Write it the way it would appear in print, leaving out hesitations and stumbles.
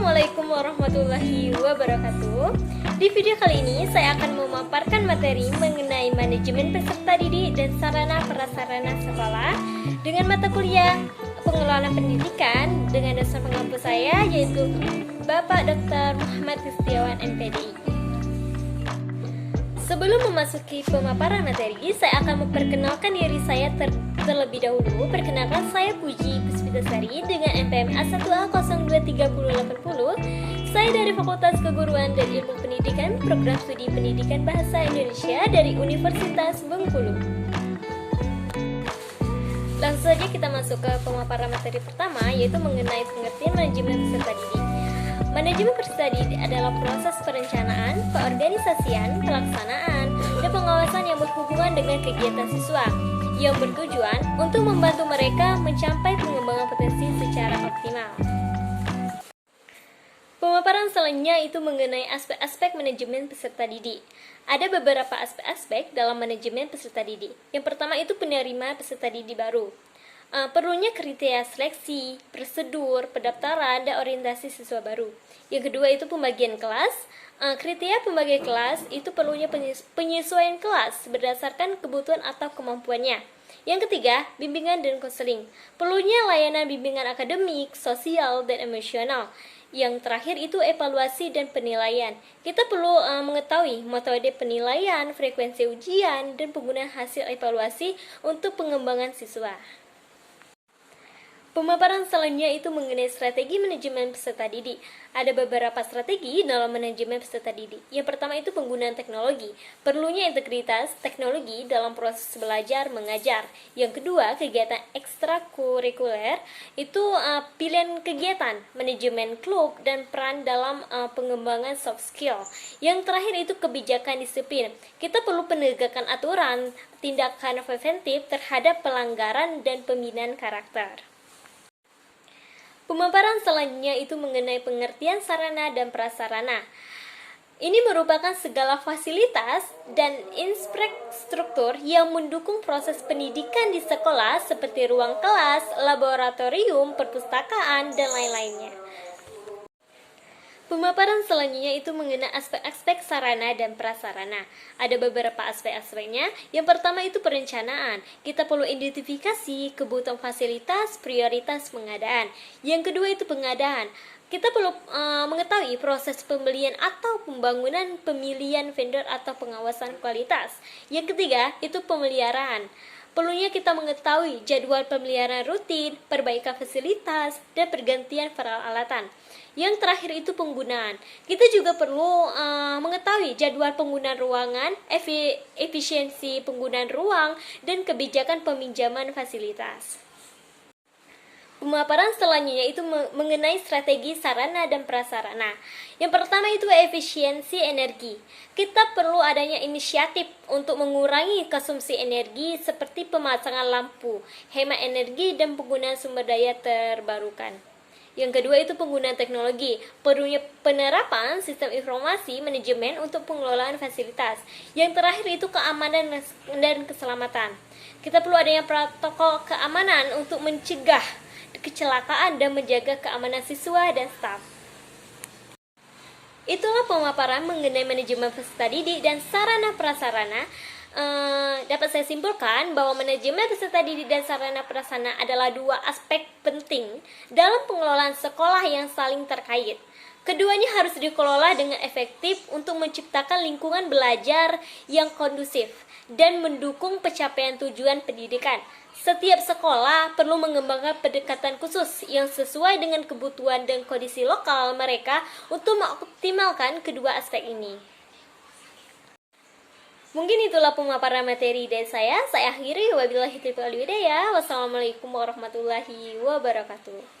Assalamualaikum warahmatullahi wabarakatuh. Di video kali ini saya akan memaparkan materi mengenai manajemen peserta didik dan sarana prasarana sekolah dengan mata kuliah pengelolaan pendidikan dengan dosen pengampu saya yaitu Bapak Dr. Muhammad Kristiawan MPDI. Sebelum memasuki pemaparan materi, saya akan memperkenalkan diri saya terlebih dahulu. Perkenalkan, saya Puji Puspitasari dengan NPM A1A023080. Saya dari Fakultas Keguruan dan Ilmu Pendidikan, Program Studi Pendidikan Bahasa Indonesia dari Universitas Bengkulu. Langsung saja kita masuk ke pemaparan materi pertama, yaitu mengenai pengertian manajemen peserta didik. Manajemen peserta didik adalah proses perencanaan, peorganisasian, pelaksanaan, dan pengawasan yang berhubungan dengan kegiatan siswa yang bertujuan untuk membantu mereka mencapai pengembangan potensi secara optimal. Pemaparan selanjutnya itu mengenai aspek-aspek manajemen peserta didik. Ada beberapa aspek-aspek dalam manajemen peserta didik. Yang pertama itu penerima peserta didik baru. Perlunya kriteria seleksi, prosedur, pendaftaran, dan orientasi siswa baru. Yang kedua itu pembagian kelas. Kriteria pembagian kelas itu perlunya penyesuaian kelas berdasarkan kebutuhan atau kemampuannya. Yang ketiga, bimbingan dan konseling. Perlunya layanan bimbingan akademik, sosial, dan emosional. Yang terakhir itu evaluasi dan penilaian. Kita perlu mengetahui metode penilaian, frekuensi ujian, dan penggunaan hasil evaluasi untuk pengembangan siswa. Pemaparan selanjutnya itu mengenai strategi manajemen peserta didik. Ada beberapa strategi dalam manajemen peserta didik. Yang pertama itu penggunaan teknologi. Perlunya integritas teknologi dalam proses belajar mengajar. Yang kedua, kegiatan ekstrakurikuler itu pilihan kegiatan, manajemen klub, dan peran dalam pengembangan soft skill. Yang terakhir itu kebijakan disiplin. Kita perlu penegakan aturan, tindakan preventif terhadap pelanggaran, dan pembinaan karakter. Pemaparan selanjutnya itu mengenai pengertian sarana dan prasarana. Ini merupakan segala fasilitas dan infrastruktur yang mendukung proses pendidikan di sekolah seperti ruang kelas, laboratorium, perpustakaan, dan lain-lainnya. Pemaparan selanjutnya itu mengenai aspek-aspek sarana dan prasarana. Ada beberapa aspek-aspeknya. Yang pertama itu perencanaan. Kita perlu identifikasi kebutuhan fasilitas, prioritas pengadaan. Yang kedua itu pengadaan. Kita perlu mengetahui proses pembelian atau pembangunan, pemilihan vendor atau pengawasan kualitas. Yang ketiga itu pemeliharaan. Perlunya kita mengetahui jadwal pemeliharaan rutin, perbaikan fasilitas, dan pergantian peralatan. Yang terakhir itu penggunaan. Kita juga perlu mengetahui jadwal penggunaan ruangan, efisiensi penggunaan ruang, dan kebijakan peminjaman fasilitas. Pemaparan selanjutnya itu mengenai strategi sarana dan prasarana. Yang pertama itu efisiensi energi. Kita perlu adanya inisiatif untuk mengurangi konsumsi energi seperti pemasangan lampu, hemat energi, dan penggunaan sumber daya terbarukan. Yang kedua itu penggunaan teknologi. Perlunya penerapan sistem informasi manajemen untuk pengelolaan fasilitas. Yang terakhir itu keamanan dan keselamatan. Kita perlu adanya protokol keamanan untuk mencegah kecelakaan dan menjaga keamanan siswa dan staf. Itulah pemaparan mengenai manajemen peserta didik dan sarana prasarana. Dapat saya simpulkan bahwa manajemen peserta didik dan sarana prasarana adalah dua aspek penting dalam pengelolaan sekolah yang saling terkait. Keduanya harus dikelola dengan efektif untuk menciptakan lingkungan belajar yang kondusif dan mendukung pencapaian tujuan pendidikan. Setiap sekolah perlu mengembangkan pendekatan khusus yang sesuai dengan kebutuhan dan kondisi lokal mereka untuk mengoptimalkan kedua aspek ini. Mungkin itulah pemaparan materi dari saya. Saya akhiri, wabillahi taufiq wal hidayah. Wassalamualaikum warahmatullahi wabarakatuh.